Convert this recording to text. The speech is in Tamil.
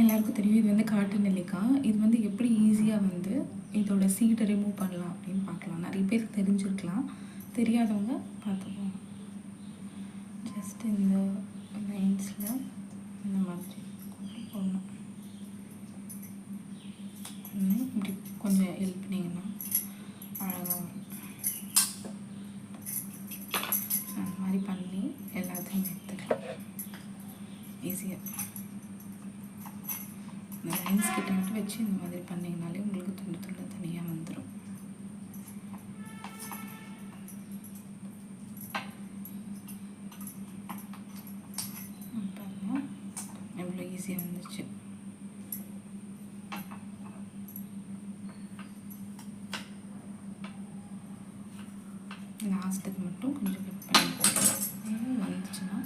எல்லாருக்கும் தெரியும் இது வந்து காட்டு நெல்லிக்காய். இது வந்து எப்படி ஈஸியாக வந்து இதோட சீடை ரிமூவ் பண்ணலாம் அப்படின்னு பார்க்கலாம். நிறைய பேருக்கு தெரிஞ்சிருக்கலாம், தெரியாதவங்க பார்த்துப்போம். ஜஸ்ட் இந்த லைன்ஸில் இந்த மாதிரி போடணும். இப்படி கொஞ்சம் ஹெல்ப் பண்ணிங்கன்னா அழகாக வரும். அந்த மாதிரி பண்ணி எல்லாத்தையும் எடுத்துக்கலாம் ஈஸியாக. இந்த லைன்ஸ் கிட்ட மட்டும் வச்சு இந்த மாதிரி பண்ணிங்கனாலே உங்களுக்கு துண்டு துண்டு தனியாக வந்துடும். பாருங்கள் எவ்வளோ ஈஸியாக வந்துச்சு. லாஸ்ட்டுக்கு மட்டும் கொஞ்சம் கட் பண்ணி வந்துச்சுன்னா